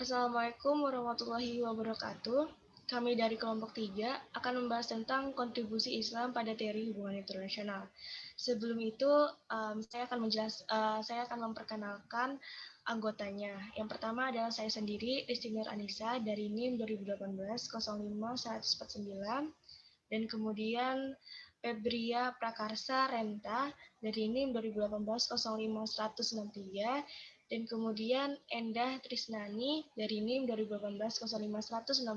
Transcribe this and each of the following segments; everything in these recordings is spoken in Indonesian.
Assalamualaikum warahmatullahi wabarakatuh. Kami dari kelompok 3 akan membahas tentang kontribusi Islam pada teori hubungan internasional. Sebelum itu, saya akan memperkenalkan anggotanya. Yang pertama adalah saya sendiri, Risti Nur Anissa dari NIM 2018 05 149, dan kemudian Febria Prakarsa Renta dari NIM 2018 05 163, dan kemudian Endah Trisnani dari NIM 2018 05 167,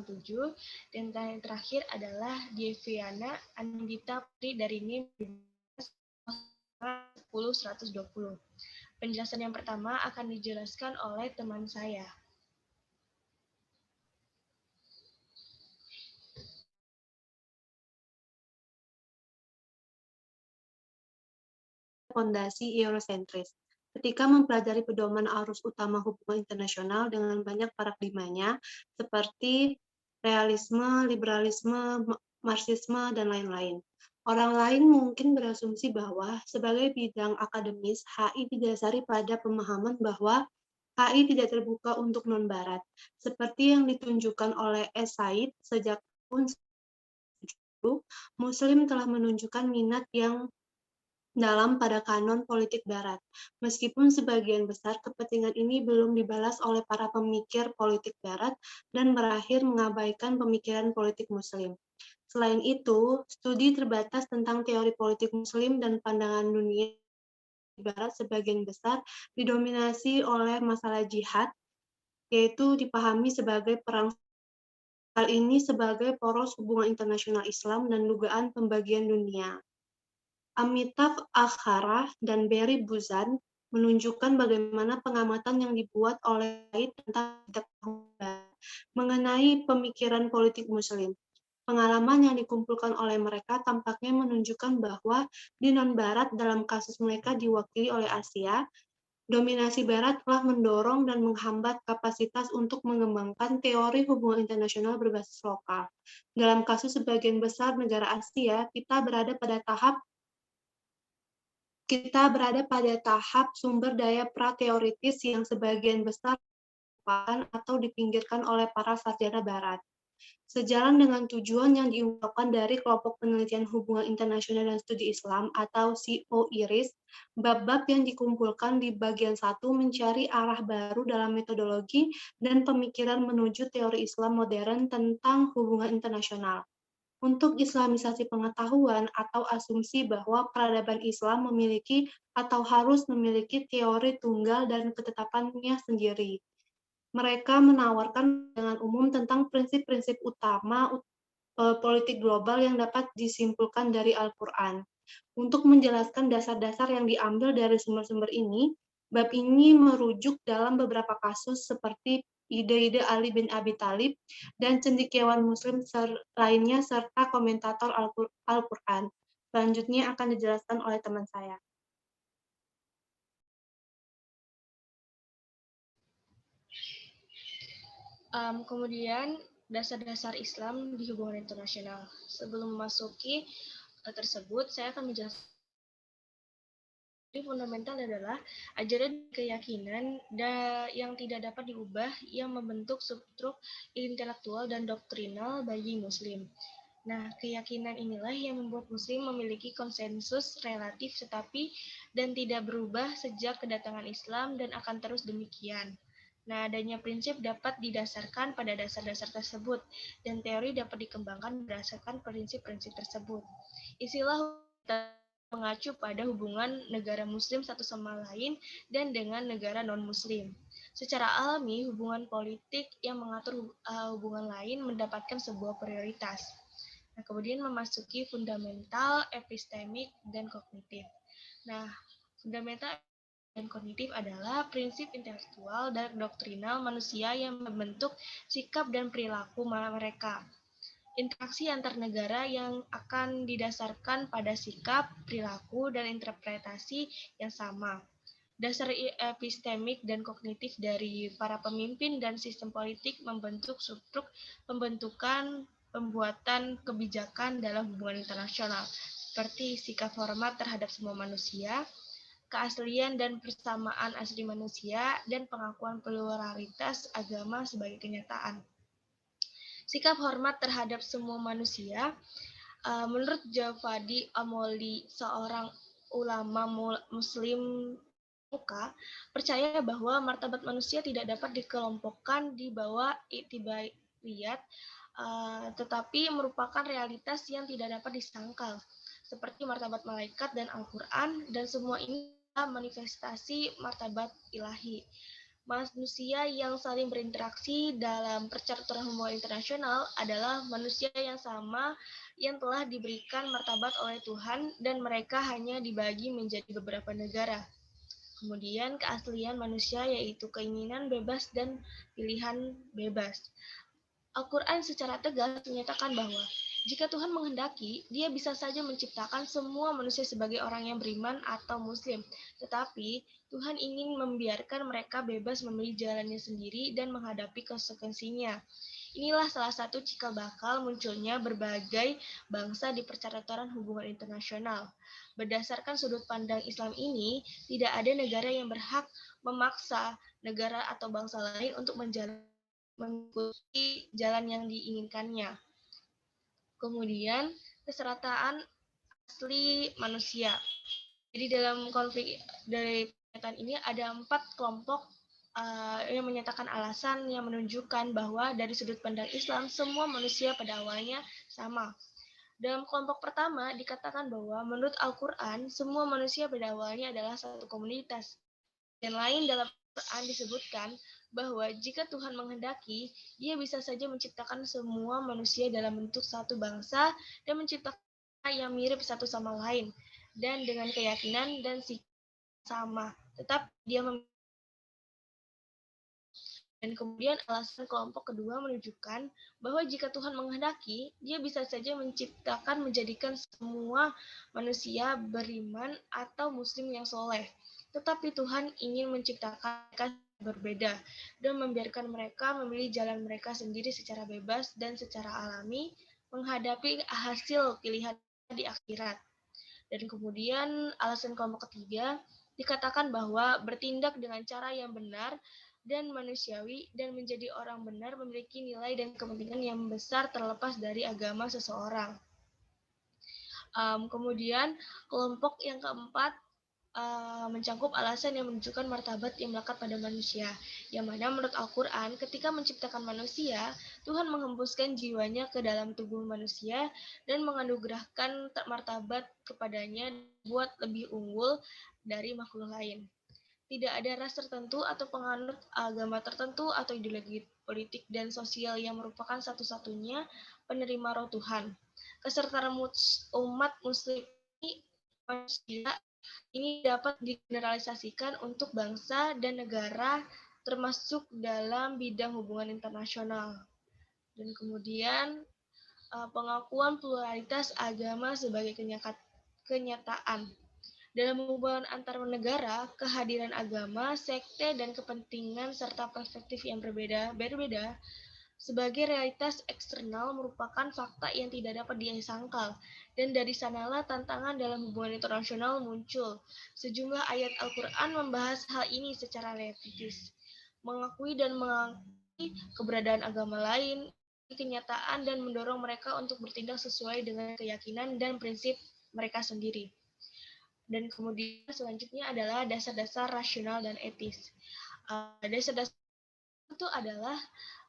dan yang terakhir adalah Dieviana Andita Putri dari NIM 10 120. Penjelasan yang pertama akan dijelaskan oleh teman saya. Fondasi Eurosentris. Ketika mempelajari pedoman arus utama hubungan internasional dengan banyak paradigmanya, seperti realisme, liberalisme, marxisme, dan lain-lain. Orang lain mungkin berasumsi bahwa sebagai bidang akademis, HI didasari pada pemahaman bahwa HI tidak terbuka untuk non-Barat, seperti yang ditunjukkan oleh S. Said sejak tahun 1970, Muslim telah menunjukkan minat yang dalam pada kanon politik Barat, meskipun sebagian besar kepentingan ini belum dibalas oleh para pemikir politik Barat dan berakhir mengabaikan pemikiran politik Muslim. Selain itu, studi terbatas tentang teori politik Muslim dan pandangan dunia di Barat sebagian besar didominasi oleh masalah jihad, yaitu dipahami sebagai perang. Hal ini sebagai poros hubungan internasional Islam dan dugaan pembagian dunia. Amitav Akhara dan Barry Buzan menunjukkan bagaimana pengamatan yang dibuat oleh Said tentang mengenai pemikiran politik Muslim. Pengalaman yang dikumpulkan oleh mereka tampaknya menunjukkan bahwa di non-Barat dalam kasus mereka diwakili oleh Asia, dominasi Barat telah mendorong dan menghambat kapasitas untuk mengembangkan teori hubungan internasional berbasis lokal. Dalam kasus sebagian besar negara Asia, kita berada pada tahap sumber daya pra-teoritis yang sebagian besar dilupakan atau dipinggirkan oleh para sarjana Barat. Sejalan dengan tujuan yang diungkapkan dari Kelompok Penelitian Hubungan Internasional dan Studi Islam atau COIRIS, bab-bab yang dikumpulkan di bagian 1 mencari arah baru dalam metodologi dan pemikiran menuju teori Islam modern tentang hubungan internasional. Untuk islamisasi pengetahuan atau asumsi bahwa peradaban Islam memiliki atau harus memiliki teori tunggal dan ketetapannya sendiri. Mereka menawarkan dengan umum tentang prinsip-prinsip utama politik global yang dapat disimpulkan dari Al-Quran. Untuk menjelaskan dasar-dasar yang diambil dari sumber-sumber ini, bab ini merujuk dalam beberapa kasus seperti ide-ide Ali bin Abi Thalib dan cendekiawan Muslim lainnya serta komentator Al-Quran. Selanjutnya akan dijelaskan oleh teman saya. Kemudian dasar-dasar Islam di hubungan internasional. Sebelum memasuki tersebut, saya akan menjelaskan. Fundamental adalah ajaran keyakinan yang tidak dapat diubah yang membentuk substruk intelektual dan doktrinal bagi Muslim. Nah, keyakinan inilah yang membuat Muslim memiliki konsensus relatif dan tidak berubah sejak kedatangan Islam dan akan terus demikian. Nah, adanya prinsip dapat didasarkan pada dasar-dasar tersebut, dan teori dapat dikembangkan berdasarkan prinsip-prinsip tersebut. Istilah mengacu pada hubungan negara muslim satu sama lain dan dengan negara non-muslim. Secara alami, hubungan politik yang mengatur hubungan lain mendapatkan sebuah prioritas. Nah, kemudian memasuki fundamental, epistemik, dan kognitif. Nah, fundamental dan kognitif adalah prinsip intelektual dan doktrinal manusia yang membentuk sikap dan perilaku mereka. Interaksi antar negara yang akan didasarkan pada sikap, perilaku, dan interpretasi yang sama. Dasar epistemik dan kognitif dari para pemimpin dan sistem politik membentuk substruk pembuatan kebijakan dalam hubungan internasional, seperti sikap hormat terhadap semua manusia, keaslian dan persamaan asli manusia, dan pengakuan pluralitas agama sebagai kenyataan. Sikap hormat terhadap semua manusia, menurut Javadi Amoli, seorang ulama Muslim muka, percaya bahwa martabat manusia tidak dapat dikelompokkan di bawah iktibariyat, tetapi merupakan realitas yang tidak dapat disangkal, seperti martabat malaikat dan Al-Quran, dan semua ini manifestasi martabat ilahi. Manusia yang saling berinteraksi dalam percaturan hubungan internasional adalah manusia yang sama yang telah diberikan martabat oleh Tuhan, dan mereka hanya dibagi menjadi beberapa negara. Kemudian keaslian manusia yaitu keinginan bebas dan pilihan bebas. Al-Quran secara tegas menyatakan bahwa jika Tuhan menghendaki, Dia bisa saja menciptakan semua manusia sebagai orang yang beriman atau Muslim. Tetapi Tuhan ingin membiarkan mereka bebas memilih jalannya sendiri dan menghadapi konsekuensinya. Inilah salah satu cikal bakal munculnya berbagai bangsa di percaturan hubungan internasional. Berdasarkan sudut pandang Islam ini, tidak ada negara yang berhak memaksa negara atau bangsa lain untuk mengikuti jalan yang diinginkannya. Kemudian, keserataan asli manusia. Jadi dalam konflik dari pernyataan ini ada 4 kelompok yang menyatakan alasan yang menunjukkan bahwa dari sudut pandang Islam semua manusia pada awalnya sama. Dalam kelompok pertama dikatakan bahwa menurut Al-Quran semua manusia pada awalnya adalah satu komunitas. Dan lain dalam Al-Quran disebutkan bahwa jika Tuhan menghendaki, Dia bisa saja menciptakan semua manusia dalam bentuk satu bangsa dan menciptakan yang mirip satu sama lain dan dengan keyakinan dan sikap sama. Tetap Dia dan kemudian alasan kelompok kedua menunjukkan bahwa jika Tuhan menghendaki, Dia bisa saja menciptakan menjadikan semua manusia beriman atau muslim yang soleh. Tetapi Tuhan ingin menciptakan mereka berbeda dan membiarkan mereka memilih jalan mereka sendiri secara bebas dan secara alami menghadapi hasil pilihan di akhirat. Dan kemudian alasan kelompok ketiga dikatakan bahwa bertindak dengan cara yang benar dan manusiawi dan menjadi orang benar memiliki nilai dan kepentingan yang besar terlepas dari agama seseorang. Kemudian kelompok yang keempat mencakup alasan yang menunjukkan martabat yang melekat pada manusia, yang mana menurut Al-Quran ketika menciptakan manusia, Tuhan menghembuskan jiwanya ke dalam tubuh manusia dan menganugerahkan martabat kepadanya buat lebih unggul dari makhluk lain. Tidak ada ras tertentu atau penganut agama tertentu atau ideologi politik dan sosial yang merupakan satu-satunya penerima roh Tuhan. Kesertaan umat muslim manusia ini dapat digeneralisasikan untuk bangsa dan negara termasuk dalam bidang hubungan internasional. Dan kemudian pengakuan pluralitas agama sebagai kenyataan. Dalam hubungan antar negara, kehadiran agama, sekte, dan kepentingan serta perspektif yang berbeda sebagai realitas eksternal merupakan fakta yang tidak dapat disangkal, dan dari sanalah tantangan dalam hubungan internasional muncul. Sejumlah ayat Al-Quran membahas hal ini secara teoritis, mengakui dan mengakui keberadaan agama lain, kenyataan, dan mendorong mereka untuk bertindak sesuai dengan keyakinan dan prinsip mereka sendiri. Dan kemudian selanjutnya adalah dasar-dasar rasional dan etis. Dasar-dasar itu adalah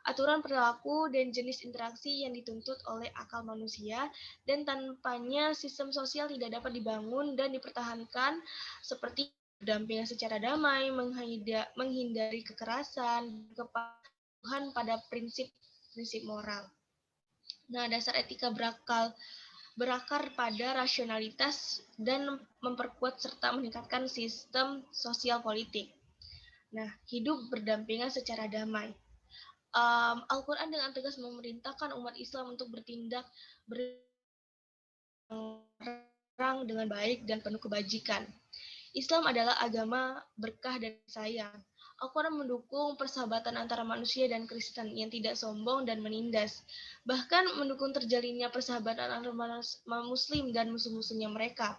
aturan perilaku dan jenis interaksi yang dituntut oleh akal manusia, dan tanpanya sistem sosial tidak dapat dibangun dan dipertahankan, seperti pendampingan secara damai, menghindari kekerasan, kepatuhan pada prinsip-prinsip moral. Nah, dasar etika berakar pada rasionalitas dan memperkuat serta meningkatkan sistem sosial politik. Nah, hidup berdampingan secara damai. Al-Quran dengan tegas memerintahkan umat Islam untuk bertindak dengan baik dan penuh kebajikan. Islam adalah agama berkah dan sayang. Al-Quran mendukung persahabatan antara manusia dan Kristen yang tidak sombong dan menindas. Bahkan mendukung terjalinnya persahabatan antara Muslim dan musuh-musuhnya mereka.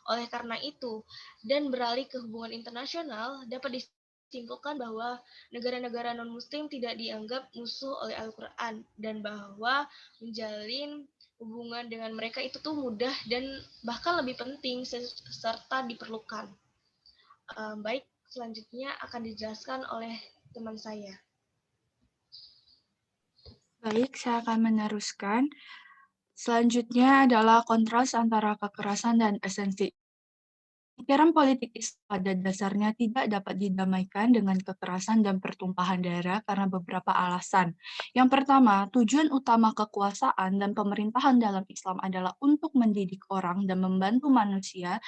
Oleh karena itu, dan beralih ke hubungan internasional, dapat disimpulkan bahwa negara-negara non-Muslim tidak dianggap musuh oleh Al-Quran, dan bahwa menjalin hubungan dengan mereka itu tuh mudah dan bahkan lebih penting serta diperlukan. Baik, selanjutnya akan dijelaskan oleh teman saya. Baik, saya akan meneruskan. Selanjutnya adalah kontras antara kekerasan dan esensi. Pikiran politik Islam pada dasarnya tidak dapat didamaikan dengan kekerasan dan pertumpahan darah karena beberapa alasan. Yang pertama, tujuan utama kekuasaan dan pemerintahan dalam Islam adalah untuk mendidik orang dan membantu manusia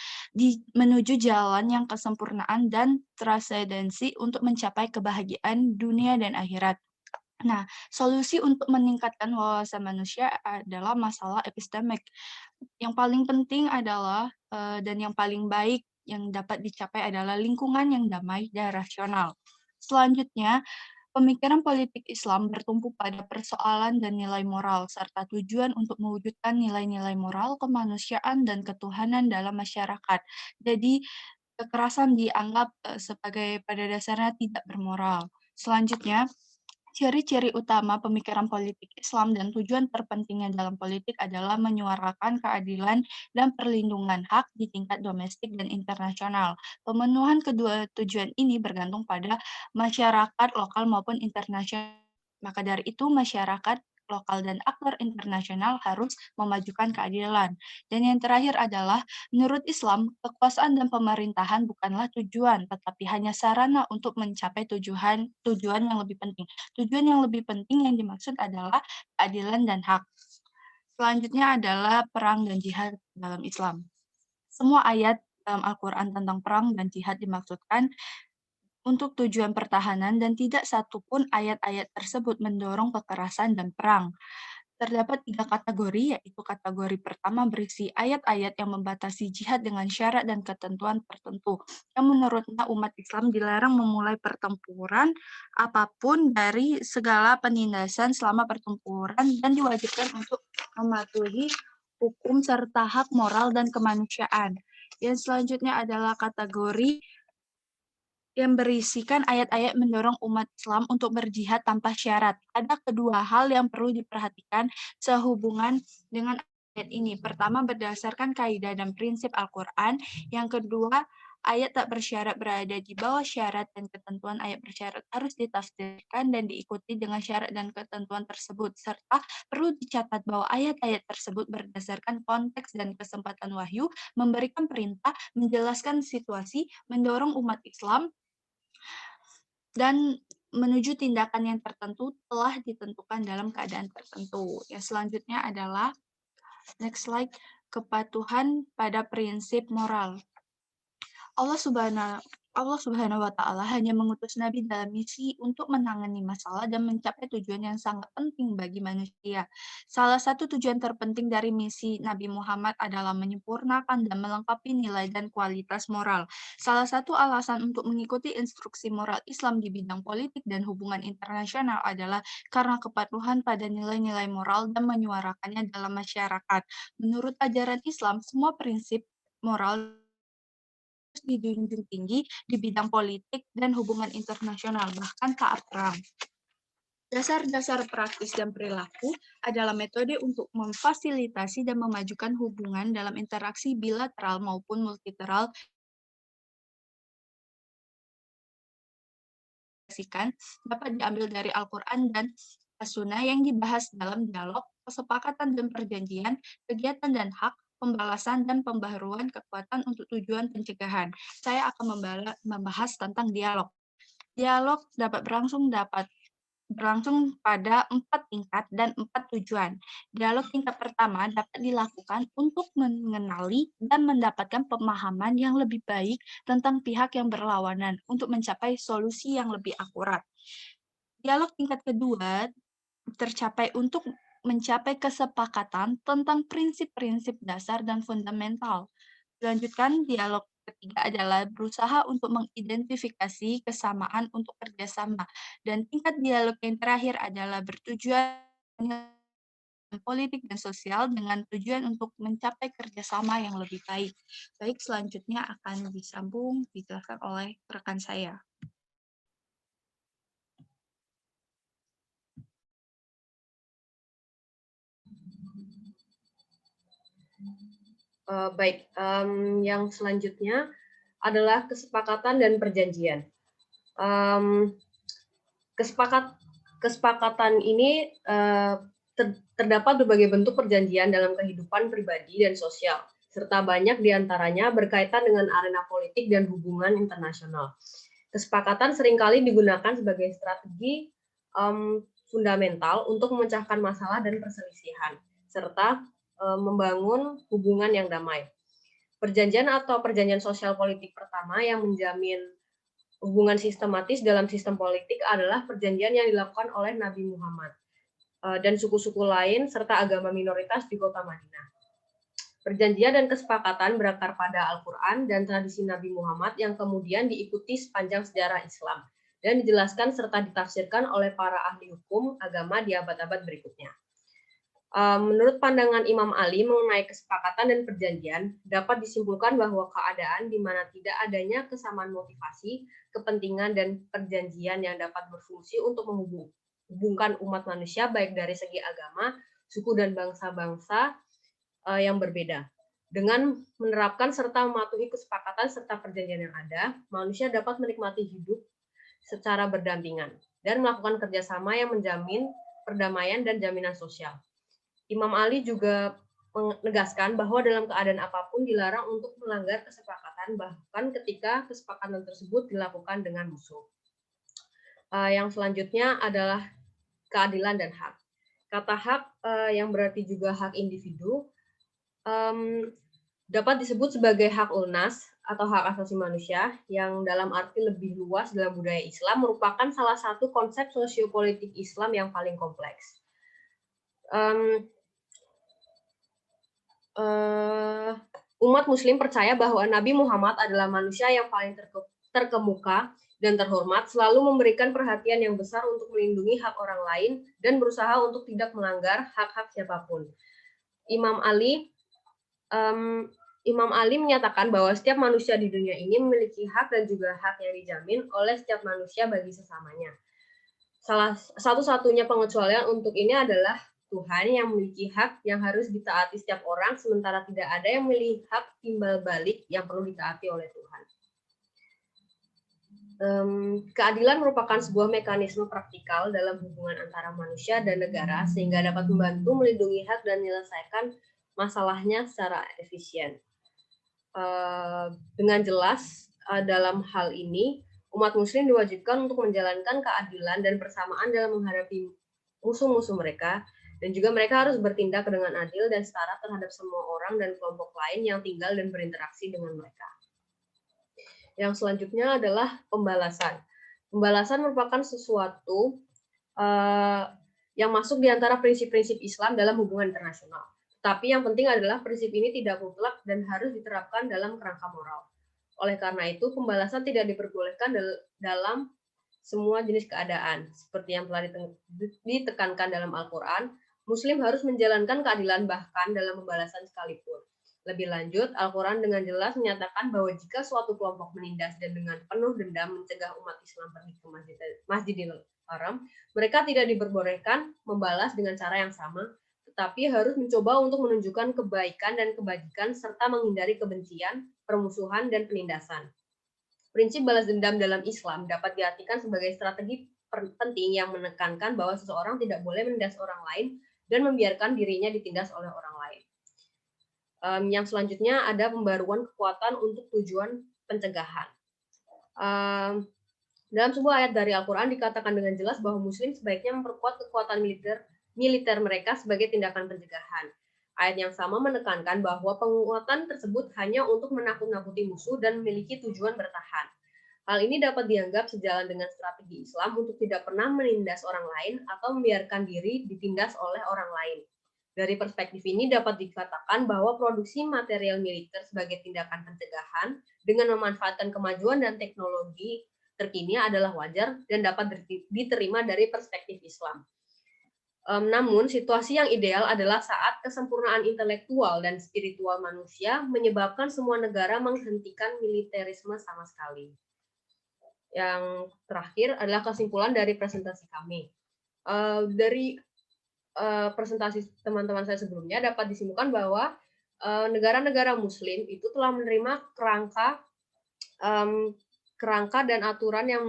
menuju jalan yang kesempurnaan dan transendensi untuk mencapai kebahagiaan dunia dan akhirat. Nah, solusi untuk meningkatkan wawasan manusia adalah masalah epistemik. Yang paling penting adalah dan yang paling baik yang dapat dicapai adalah lingkungan yang damai dan rasional. Selanjutnya, pemikiran politik Islam bertumpu pada persoalan dan nilai moral, serta tujuan untuk mewujudkan nilai-nilai moral, kemanusiaan, dan ketuhanan dalam masyarakat. Jadi, kekerasan dianggap sebagai pada dasarnya tidak bermoral. Selanjutnya, ciri-ciri utama pemikiran politik Islam dan tujuan terpentingnya dalam politik adalah menyuarakan keadilan dan perlindungan hak di tingkat domestik dan internasional. Pemenuhan kedua tujuan ini bergantung pada masyarakat lokal maupun internasional. Maka dari itu, masyarakat lokal dan aktor internasional harus memajukan keadilan. Dan yang terakhir adalah, menurut Islam, kekuasaan dan pemerintahan bukanlah tujuan, tetapi hanya sarana untuk mencapai tujuan yang lebih penting. Tujuan yang lebih penting yang dimaksud adalah keadilan dan hak. Selanjutnya adalah perang dan jihad dalam Islam. Semua ayat dalam Al-Quran tentang perang dan jihad dimaksudkan untuk tujuan pertahanan dan tidak satupun ayat-ayat tersebut mendorong kekerasan dan perang. Terdapat 3 kategori, yaitu kategori pertama berisi ayat-ayat yang membatasi jihad dengan syarat dan ketentuan tertentu, yang menurutnya umat Islam dilarang memulai pertempuran apapun dari segala penindasan selama pertempuran dan diwajibkan untuk mematuhi hukum serta hak moral dan kemanusiaan. Yang selanjutnya adalah kategori yang berisikan ayat-ayat mendorong umat Islam untuk berjihad tanpa syarat. Ada kedua hal yang perlu diperhatikan sehubungan dengan ayat ini. Pertama, berdasarkan kaidah dan prinsip Al-Quran. Yang kedua, ayat tak bersyarat berada di bawah syarat dan ketentuan ayat bersyarat harus ditafsirkan dan diikuti dengan syarat dan ketentuan tersebut. Serta perlu dicatat bahwa ayat-ayat tersebut berdasarkan konteks dan kesempatan wahyu, memberikan perintah, menjelaskan situasi, mendorong umat Islam dan menuju tindakan yang tertentu telah ditentukan dalam keadaan tertentu. Yang selanjutnya adalah next slide, kepatuhan pada prinsip moral. Allah Subhanahu wa Ta'ala hanya mengutus Nabi dalam misi untuk menangani masalah dan mencapai tujuan yang sangat penting bagi manusia. Salah satu tujuan terpenting dari misi Nabi Muhammad adalah menyempurnakan dan melengkapi nilai dan kualitas moral. Salah satu alasan untuk mengikuti instruksi moral Islam di bidang politik dan hubungan internasional adalah karena kepatuhan pada nilai-nilai moral dan menyuarakannya dalam masyarakat. Menurut ajaran Islam, semua prinsip moral dijunjung tinggi di bidang politik dan hubungan internasional, bahkan saat perang. Dasar-dasar praktis dan perilaku adalah metode untuk memfasilitasi dan memajukan hubungan dalam interaksi bilateral maupun multilateral dapat diambil dari Al-Quran dan As-Sunnah yang dibahas dalam dialog, kesepakatan dan perjanjian, kegiatan dan hak, pembalasan dan pembaharuan kekuatan untuk tujuan pencegahan. Saya akan membahas tentang dialog. Dialog dapat berlangsung pada 4 tingkat dan 4 tujuan. Dialog tingkat pertama dapat dilakukan untuk mengenali dan mendapatkan pemahaman yang lebih baik tentang pihak yang berlawanan untuk mencapai solusi yang lebih akurat. Dialog tingkat kedua tercapai untuk mencapai kesepakatan tentang prinsip-prinsip dasar dan fundamental. Dilanjutkan, dialog ketiga adalah berusaha untuk mengidentifikasi kesamaan untuk kerjasama. Dan tingkat dialog yang terakhir adalah bertujuan politik dan sosial dengan tujuan untuk mencapai kerjasama yang lebih baik. Baik, selanjutnya akan disambung dijelaskan oleh rekan saya. Baik, yang selanjutnya adalah kesepakatan dan perjanjian. Kesepakatan ini terdapat berbagai bentuk perjanjian dalam kehidupan pribadi dan sosial, serta banyak diantaranya berkaitan dengan arena politik dan hubungan internasional. Kesepakatan seringkali digunakan sebagai strategi fundamental untuk memecahkan masalah dan perselisihan, serta membangun hubungan yang damai. Perjanjian atau perjanjian sosial politik pertama yang menjamin hubungan sistematis dalam sistem politik adalah perjanjian yang dilakukan oleh Nabi Muhammad dan suku-suku lain serta agama minoritas di kota Madinah. Perjanjian dan kesepakatan berakar pada Al-Quran dan tradisi Nabi Muhammad yang kemudian diikuti sepanjang sejarah Islam dan dijelaskan serta ditafsirkan oleh para ahli hukum agama di abad-abad berikutnya. Menurut pandangan Imam Ali mengenai kesepakatan dan perjanjian, dapat disimpulkan bahwa keadaan di mana tidak adanya kesamaan motivasi, kepentingan, dan perjanjian yang dapat berfungsi untuk menghubungkan umat manusia baik dari segi agama, suku, dan bangsa-bangsa yang berbeda. Dengan menerapkan serta mematuhi kesepakatan serta perjanjian yang ada, manusia dapat menikmati hidup secara berdampingan dan melakukan kerjasama yang menjamin perdamaian dan jaminan sosial. Imam Ali juga menegaskan bahwa dalam keadaan apapun dilarang untuk melanggar kesepakatan, bahkan ketika kesepakatan tersebut dilakukan dengan musuh. Yang selanjutnya adalah keadilan dan hak. Kata hak yang berarti juga hak individu dapat disebut sebagai hak ulnas atau hak asasi manusia yang dalam arti lebih luas dalam budaya Islam merupakan salah satu konsep sosiopolitik Islam yang paling kompleks. Umat Muslim percaya bahwa Nabi Muhammad adalah manusia yang paling terkemuka dan terhormat, selalu memberikan perhatian yang besar untuk melindungi hak orang lain dan berusaha untuk tidak melanggar hak-hak siapapun. Imam Ali menyatakan bahwa setiap manusia di dunia ini memiliki hak dan juga hak yang dijamin oleh setiap manusia bagi sesamanya. Satu-satunya pengecualian untuk ini adalah Tuhan yang memiliki hak yang harus ditaati setiap orang, sementara tidak ada yang memiliki hak timbal balik yang perlu ditaati oleh Tuhan. Keadilan merupakan sebuah mekanisme praktikal dalam hubungan antara manusia dan negara, sehingga dapat membantu melindungi hak dan menyelesaikan masalahnya secara efisien. Dengan jelas, dalam hal ini, umat Muslim diwajibkan untuk menjalankan keadilan dan persamaan dalam menghadapi musuh-musuh mereka, dan juga mereka harus bertindak dengan adil dan setara terhadap semua orang dan kelompok lain yang tinggal dan berinteraksi dengan mereka. Yang selanjutnya adalah pembalasan. Pembalasan merupakan sesuatu yang masuk di antara prinsip-prinsip Islam dalam hubungan internasional. Tapi yang penting adalah prinsip ini tidak mutlak dan harus diterapkan dalam kerangka moral. Oleh karena itu, pembalasan tidak diperbolehkan dalam semua jenis keadaan. Seperti yang telah ditekankan dalam Al-Quran, Muslim harus menjalankan keadilan bahkan dalam pembalasan sekalipun. Lebih lanjut, Al-Quran dengan jelas menyatakan bahwa jika suatu kelompok menindas dan dengan penuh dendam mencegah umat Islam pergi ke Masjidil Haram, mereka tidak diperbolehkan membalas dengan cara yang sama, tetapi harus mencoba untuk menunjukkan kebaikan dan kebajikan serta menghindari kebencian, permusuhan, dan penindasan. Prinsip balas dendam dalam Islam dapat diartikan sebagai strategi penting yang menekankan bahwa seseorang tidak boleh menindas orang lain dan membiarkan dirinya ditindas oleh orang lain. Yang selanjutnya ada pembaruan kekuatan untuk tujuan pencegahan. Dalam sebuah ayat dari Al-Quran dikatakan dengan jelas bahwa Muslim sebaiknya memperkuat kekuatan militer mereka sebagai tindakan pencegahan. Ayat yang sama menekankan bahwa penguatan tersebut hanya untuk menakut-nakuti musuh dan memiliki tujuan bertahan. Hal ini dapat dianggap sejalan dengan strategi Islam untuk tidak pernah menindas orang lain atau membiarkan diri ditindas oleh orang lain. Dari perspektif ini dapat dikatakan bahwa produksi material militer sebagai tindakan pencegahan dengan memanfaatkan kemajuan dan teknologi terkini adalah wajar dan dapat diterima dari perspektif Islam. Namun, situasi yang ideal adalah saat kesempurnaan intelektual dan spiritual manusia menyebabkan semua negara menghentikan militerisme sama sekali. Yang terakhir adalah kesimpulan dari presentasi kami. Dari presentasi teman-teman saya sebelumnya dapat disimpulkan bahwa negara-negara Muslim itu telah menerima kerangka dan aturan yang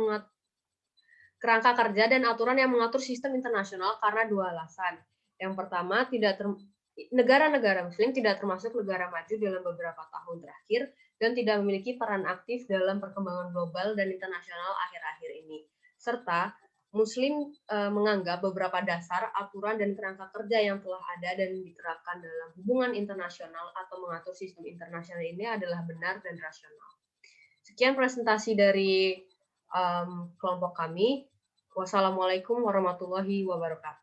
kerangka kerja dan aturan yang mengatur sistem internasional karena dua alasan. Yang pertama, negara-negara Muslim tidak termasuk negara maju dalam beberapa tahun terakhir dan tidak memiliki peran aktif dalam perkembangan global dan internasional akhir-akhir ini. Serta Muslim menganggap beberapa dasar, aturan, dan kerangka kerja yang telah ada dan diterapkan dalam hubungan internasional atau mengatur sistem internasional ini adalah benar dan rasional. Sekian presentasi dari kelompok kami. Wassalamualaikum warahmatullahi wabarakatuh.